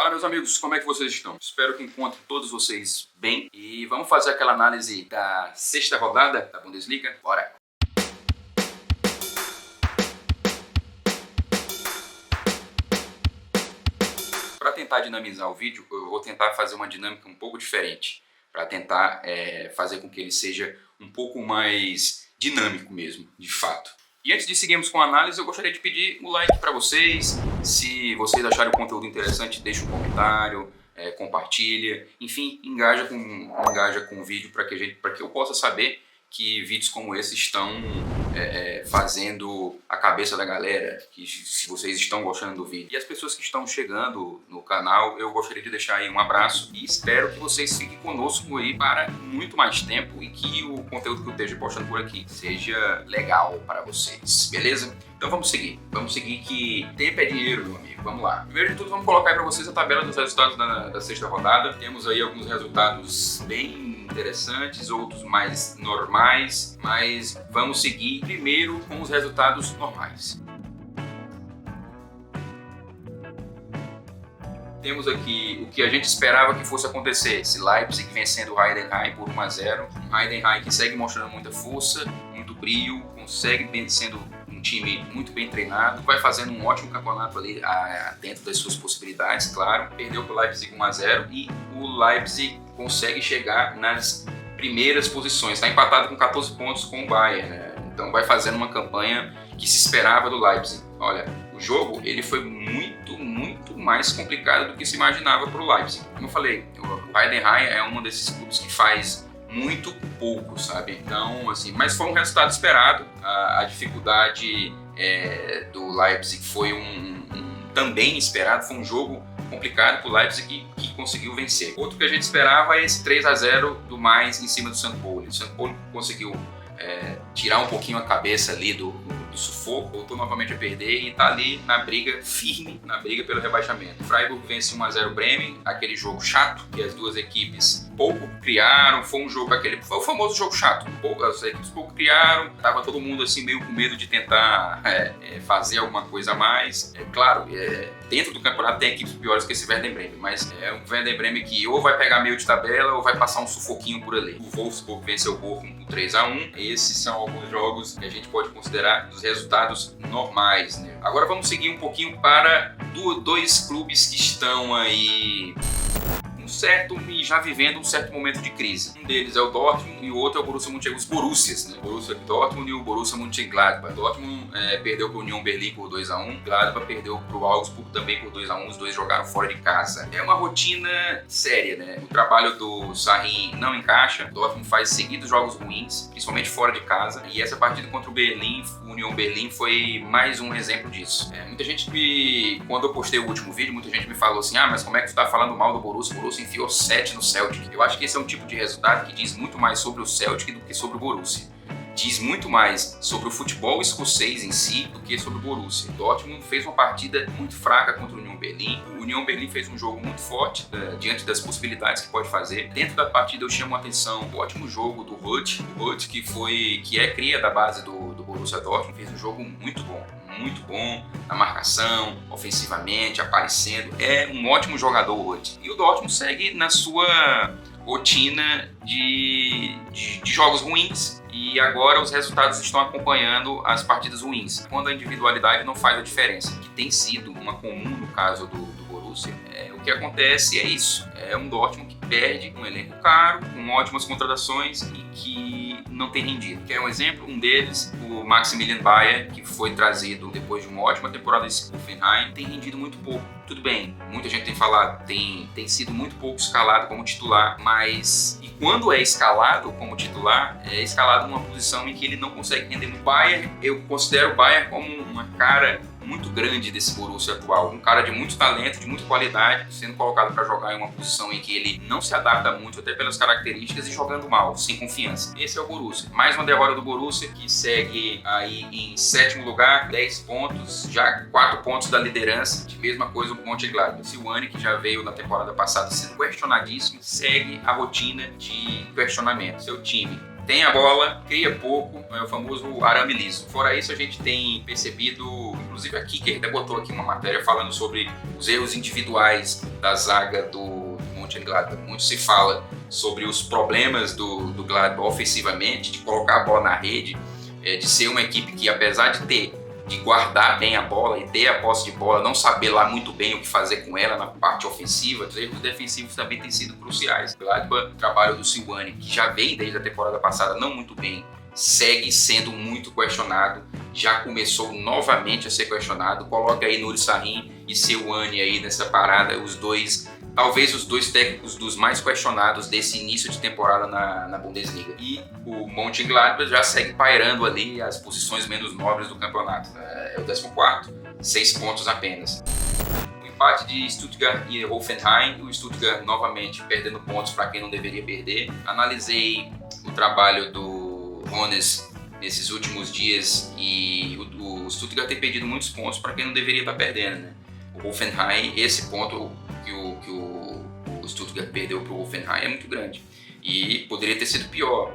Fala, meus amigos, como é que vocês estão? Espero que encontrem todos vocês bem e vamos fazer aquela análise da sexta rodada da Bundesliga? Bora! Para tentar dinamizar o vídeo, eu vou tentar fazer uma dinâmica um pouco diferente, para tentar fazer com que ele seja um pouco mais dinâmico mesmo, de fato. E antes de seguirmos com a análise, eu gostaria de pedir o like para vocês. Se vocês acharem o conteúdo interessante, deixa um comentário, compartilha, enfim, engaja com o vídeo para que eu possa saber que vídeos como esse estão fazendo a cabeça da galera, que se vocês estão gostando do vídeo. E as pessoas que estão chegando no canal, eu gostaria de deixar aí um abraço e espero que vocês fiquem conosco aí para muito mais tempo e que o conteúdo que eu esteja postando por aqui seja legal para vocês, beleza? Então vamos seguir que tempo é dinheiro, meu amigo, vamos lá. Primeiro de tudo, vamos colocar aí para vocês a tabela dos resultados da sexta rodada. Temos aí alguns resultados bem interessantes, outros mais normais, mas vamos seguir primeiro com os resultados normais. Temos aqui o que a gente esperava que fosse acontecer, esse Leipzig vencendo o Heidenheim por 1-0, um Heidenheim que segue mostrando muita força, muito brio, consegue sendo um time muito bem treinado, vai fazendo um ótimo campeonato ali dentro das suas possibilidades, claro. Perdeu para o Leipzig 1-0 e o Leipzig consegue chegar nas primeiras posições, está empatado com 14 pontos com o Bayern, né? Então vai fazendo uma campanha que se esperava do Leipzig. Olha, o jogo ele foi muito mais complicado do que se imaginava para o Leipzig. Como eu falei, o Heidenheim é um desses clubes que faz muito pouco, sabe? Então, assim, mas foi um resultado esperado. A dificuldade do Leipzig foi também esperado, foi um jogo complicado para o Leipzig que conseguiu vencer. Outro que a gente esperava é esse 3-0 do Mainz em cima do St. Pauli. O St. Pauli conseguiu tirar um pouquinho a cabeça ali do sufoco, voltou novamente a perder e está ali na briga firme, na briga pelo rebaixamento. Freiburg vence 1-0 Bremen, aquele jogo chato que as duas equipes pouco criaram, foi o famoso jogo chato. As equipes pouco criaram, tava todo mundo assim meio com medo de tentar fazer alguma coisa a mais. Claro, dentro do campeonato tem equipes piores que esse Werder Bremen, mas é um Werder Bremen que ou vai pegar meio de tabela ou vai passar um sufoquinho por ali. O Wolfsburg venceu o Bochum por 3-1. Esses são alguns jogos que a gente pode considerar os resultados normais, né? Agora vamos seguir um pouquinho para dois clubes que estão aí e já vivendo um certo momento de crise. Um deles é o Dortmund e o outro é o Borussia Mönchengladbach. Os Borussias, né? O Borussia Dortmund e o Borussia Mönchengladbach. Dortmund perdeu para o Union Berlin por 2-1, Gladbach perdeu para o Augsburg também por 2-1, os dois jogaram fora de casa. É uma rotina séria, né? O trabalho do Sarri não encaixa, o Dortmund faz seguidos jogos ruins, principalmente fora de casa, e essa partida contra o Union Berlin foi mais um exemplo disso. Muita gente quando eu postei o último vídeo, muita gente me falou assim, mas como é que tu tá falando mal do Borussia? O Borussia enfiou 7 no Celtic. Eu acho que esse é um tipo de resultado que diz muito mais sobre o Celtic do que sobre o Borussia. Diz muito mais sobre o futebol escocês em si do que sobre o Borussia. O Dortmund fez uma partida muito fraca contra o Union Berlin. O Union Berlin fez um jogo muito forte diante das possibilidades que pode fazer. Dentro da partida eu chamo a atenção o ótimo jogo do Hutt. O Hutt que é cria da base do Borussia Dortmund, fez um jogo muito bom na marcação, ofensivamente, aparecendo. É um ótimo jogador o Hutt. E o Dortmund segue na sua rotina de jogos ruins e agora os resultados estão acompanhando as partidas ruins. Quando a individualidade não faz a diferença, que tem sido uma comum no caso do Borussia, o que acontece é isso. É um Dortmund que perde um elenco caro, com ótimas contratações e que não tem rendido. Quer um exemplo? Um deles, o Maximilian Bayer, que foi trazido depois de uma ótima temporada em Hoffenheim, tem rendido muito pouco. Tudo bem, muita gente tem falado, tem sido muito pouco escalado como titular, mas e quando é escalado como titular, é escalado numa posição em que ele não consegue render muito. Bayer, eu considero o Bayer como uma cara muito grande desse Borussia atual, um cara de muito talento, de muita qualidade, sendo colocado para jogar em uma posição em que ele não se adapta muito, até pelas características, e jogando mal, sem confiança. Esse é o Borussia. Mais uma derrota do Borussia, que segue aí em 7º lugar, 10 pontos, já 4 pontos da liderança, de mesma coisa o Mönchengladbach. O Silvani, que já veio na temporada passada sendo questionadíssimo, segue a rotina de questionamento. Seu time tem a bola, cria pouco, é o famoso arame liso. Fora isso, a gente tem percebido, inclusive aqui, que até botou aqui uma matéria falando sobre os erros individuais da zaga do Mönchengladbach. Muito se fala sobre os problemas do Gladbach ofensivamente, de colocar a bola na rede, de ser uma equipe que, apesar de guardar bem a bola e ter a posse de bola, não saber lá muito bem o que fazer com ela na parte ofensiva, os erros defensivos também têm sido cruciais. O Gladbach, o trabalho do Silvani, que já vem desde a temporada passada não muito bem, segue sendo muito questionado, já começou novamente a ser questionado. Coloca aí Nuri Sahin e Silvani aí nessa parada, talvez os dois técnicos dos mais questionados desse início de temporada na Bundesliga. E o Mönchengladbach já segue pairando ali as posições menos nobres do campeonato. É o 14º, 6 pontos apenas. O empate de Stuttgart e Hoffenheim, o Stuttgart novamente perdendo pontos para quem não deveria perder. Analisei o trabalho do Hoeneß nesses últimos dias e o Stuttgart tem perdido muitos pontos para quem não deveria estar perdendo, né? O Hoffenheim, esse ponto que o Stuttgart perdeu para o Hoffenheim é muito grande e poderia ter sido pior.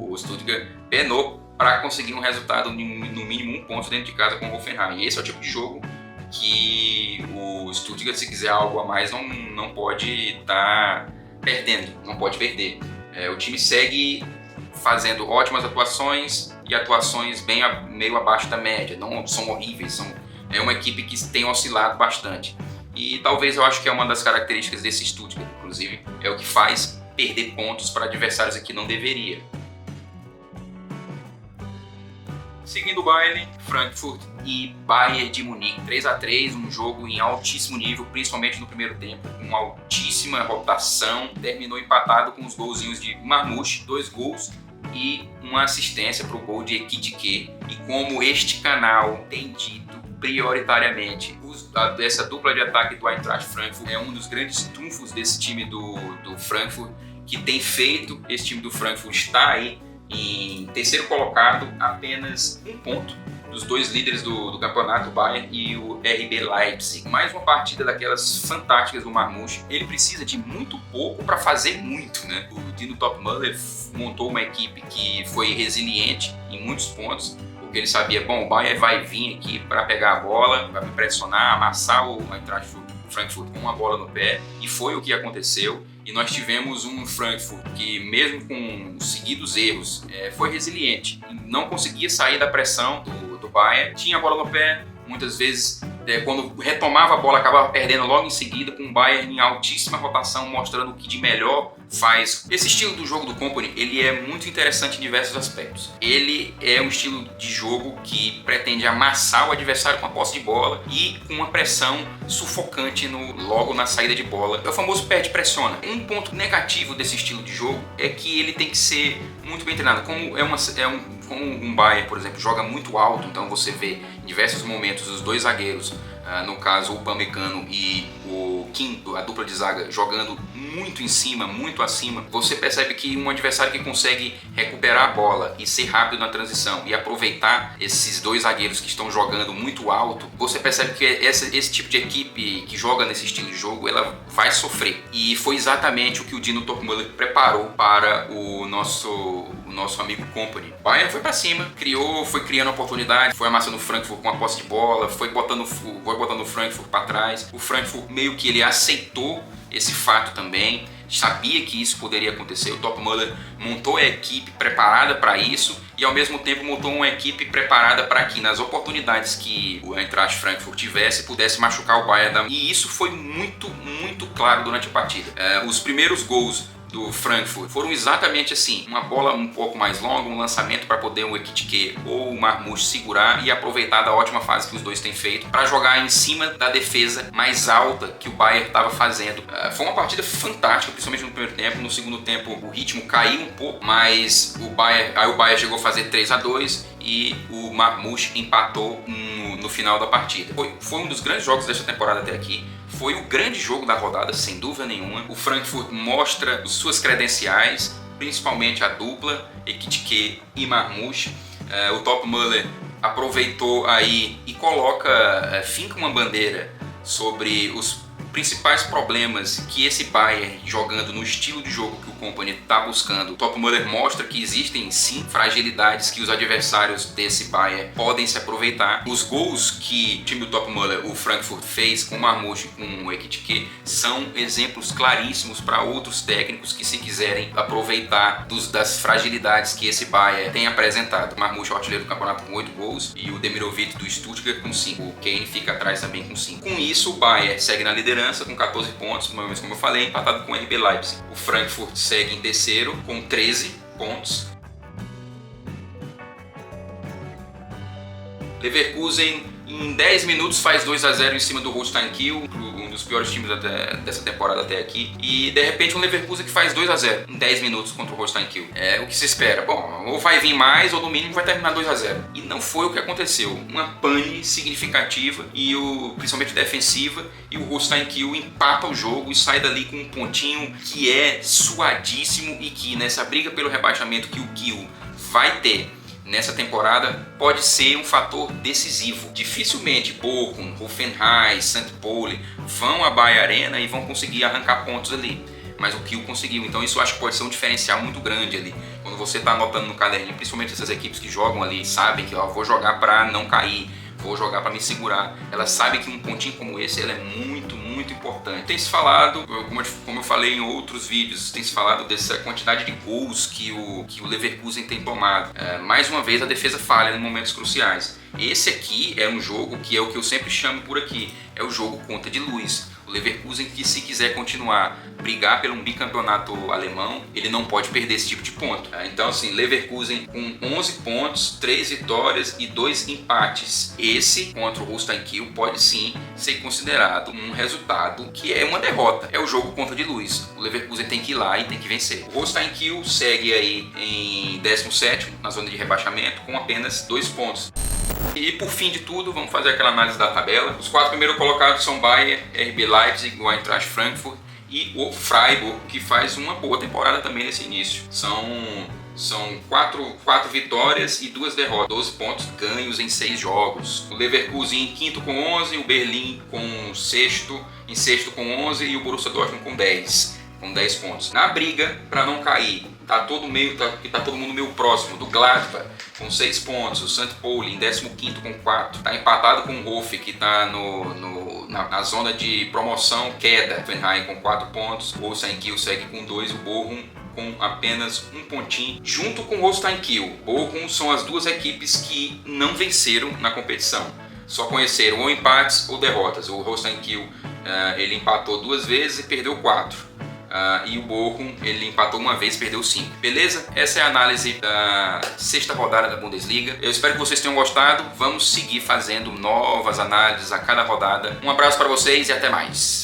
O Stuttgart penou para conseguir um resultado no mínimo 1 ponto dentro de casa com o Hoffenheim. E esse é o tipo de jogo que o Stuttgart, se quiser algo a mais, não pode estar perdendo, não pode perder. O time segue fazendo ótimas atuações e atuações meio abaixo da média, não são horríveis, é uma equipe que tem oscilado bastante. E talvez eu acho que é uma das características desse Stuttgart, inclusive, é o que faz perder pontos para adversários que não deveria. Seguindo o baile, Frankfurt e Bayern de Munique, 3-3, um jogo em altíssimo nível, principalmente no primeiro tempo, com altíssima rotação, terminou empatado com os golzinhos de Marmoush, 2 gols e uma assistência para o gol de Ekitike. E como este canal tem dito prioritariamente, essa dupla de ataque do Eintracht Frankfurt é um dos grandes trunfos desse time do Frankfurt, que tem feito esse time do Frankfurt estar aí em terceiro colocado, apenas 1 ponto dos 2 líderes do campeonato, o Bayern e o RB Leipzig. Mais uma partida daquelas fantásticas do Marmoush. Ele precisa de muito pouco para fazer muito, né? O Dino Topmöller montou uma equipe que foi resiliente em muitos pontos, porque ele sabia, bom, o Bayern vai vir aqui para pegar a bola, vai me pressionar, amassar o Eintracht Frankfurt com uma bola no pé, e foi o que aconteceu. E nós tivemos um Frankfurt que, mesmo com seguidos erros, foi resiliente, não conseguia sair da pressão do Bayern, tinha a bola no pé, muitas vezes quando retomava a bola acabava perdendo logo em seguida, com o Bayern em altíssima rotação, mostrando o que de melhor faz. Esse estilo do jogo do Kompany, ele é muito interessante em diversos aspectos. Ele é um estilo de jogo que pretende amassar o adversário com a posse de bola e com uma pressão sufocante logo na saída de bola. É o famoso perde-pressiona. Um ponto negativo desse estilo de jogo é que ele tem que ser muito bem treinado. Como um Bayern, por exemplo, joga muito alto, então você vê em diversos momentos os 2 zagueiros, no caso o Upamecano e o Kim, a dupla de zaga, jogando muito em cima, muito acima. Você percebe que um adversário que consegue recuperar a bola e ser rápido na transição e aproveitar esses 2 zagueiros que estão jogando muito alto, você percebe que esse tipo de equipe que joga nesse estilo de jogo, ela vai sofrer. E foi exatamente o que o Dino Topmöller preparou para o nosso amigo Kompany. O Bayern foi para cima, foi criando oportunidade, foi amassando o Frankfurt com a posse de bola, foi botando o Frankfurt para trás. O Frankfurt meio que ele aceitou esse fato também, sabia que isso poderia acontecer. O Topmöller montou a equipe preparada para isso e ao mesmo tempo montou uma equipe preparada para que nas oportunidades que o Eintracht Frankfurt tivesse, pudesse machucar o Bayern. E isso foi muito, muito claro durante a partida. Os primeiros gols do Frankfurt foram exatamente assim, uma bola um pouco mais longa, um lançamento para poder o Ekitike ou o Marmoush segurar e aproveitar da ótima fase que os dois têm feito para jogar em cima da defesa mais alta que o Bayern estava fazendo. Foi uma partida fantástica, principalmente no primeiro tempo. No segundo tempo o ritmo caiu um pouco, mas o Bayern chegou a fazer 3-2 e o Marmoush empatou no final da partida. Foi um dos grandes jogos desta temporada até aqui. Foi o grande jogo da rodada, sem dúvida nenhuma. O Frankfurt mostra suas credenciais, principalmente a dupla Ekitike e Marmoush. O Topmöller aproveitou aí e finca uma bandeira sobre principais problemas que esse Bayern, jogando no estilo de jogo que o Kompany está buscando, o Toppmöller mostra que existem sim fragilidades que os adversários desse Bayern podem se aproveitar. Os gols que o time do Toppmöller, o Frankfurt, fez com o Marmouche e com o Ekitike são exemplos claríssimos para outros técnicos que se quiserem aproveitar das fragilidades que esse Bayern tem apresentado. O Marmouche é o artilheiro do campeonato com 8 gols e o Demirovic do Stuttgart com 5. O Kane fica atrás também com 5. Com isso, o Bayern segue na liderança com 14 pontos, como eu falei, empatado com o RB Leipzig. O Frankfurt segue em terceiro com 13 pontos. Leverkusen em 10 minutos faz 2-0 em cima do Holstein Kiel, um dos piores times dessa temporada até aqui. E de repente um Leverkusen que faz 2-0 em 10 minutos contra o Holstein Kiel. É o que se espera. Bom, ou vai vir mais ou no mínimo vai terminar 2-0. E não foi o que aconteceu. Uma pane significativa, principalmente defensiva, e o Holstein Kiel empata o jogo e sai dali com um pontinho que é suadíssimo e que nessa briga pelo rebaixamento que o Kiel vai ter nessa temporada pode ser um fator decisivo. Dificilmente Bochum, Hoffenheim, St. Pauli vão à Bayer Arena e vão conseguir arrancar pontos ali, mas o Kiel conseguiu. Então isso eu acho que pode ser um diferencial muito grande ali. Quando você está anotando no caderninho, principalmente essas equipes que jogam ali, sabem que vou jogar para não cair, vou jogar para me segurar. Elas sabem que um pontinho como esse ele é muito importante. Tem se falado, como eu falei em outros vídeos, tem se falado dessa quantidade de gols que o Leverkusen tem tomado. Mais uma vez a defesa falha em momentos cruciais. Esse aqui é um jogo que é o que eu sempre chamo por aqui, é o jogo conta de luz. O Leverkusen que, se quiser continuar brigar pelo um bicampeonato alemão, ele não pode perder esse tipo de ponto. Então assim, Leverkusen com 11 pontos, 3 vitórias e 2 empates. Esse contra o Holstein Kiel pode sim ser considerado um resultado que é uma derrota. É o jogo conta de luz. O Leverkusen tem que ir lá e tem que vencer. O Holstein Kiel segue aí em 17º na zona de rebaixamento com apenas 2 pontos. E por fim de tudo, vamos fazer aquela análise da tabela. Os 4 primeiros colocados são Bayern, RB Leipzig, o Eintracht Frankfurt e o Freiburg, que faz uma boa temporada também nesse início. São 4 vitórias e 2 derrotas, 12 pontos ganhos em 6 jogos. O Leverkusen em quinto com 11, o Berlim em sexto com 11 e o Borussia Dortmund com 10 pontos. Na briga para não cair, tá todo mundo meio próximo do Gladbach com 6 pontos, o St. Pauli em 15º com 4, tá empatado com o Hoff, que tá na zona de promoção, queda, Hoffenheim com 4 pontos, o Holstein Kiel segue com 2, o Bochum com apenas 1 pontinho, junto com o Holstein Kiel. Bochum são as 2 equipes que não venceram na competição, só conheceram ou empates ou derrotas. O Holstein Kiel ele empatou 2 vezes e perdeu 4. E o Bochum ele empatou 1 vez e perdeu 5. Beleza? Essa é a análise da 6ª rodada da Bundesliga. Eu espero que vocês tenham gostado. Vamos seguir fazendo novas análises a cada rodada. Um abraço para vocês e até mais.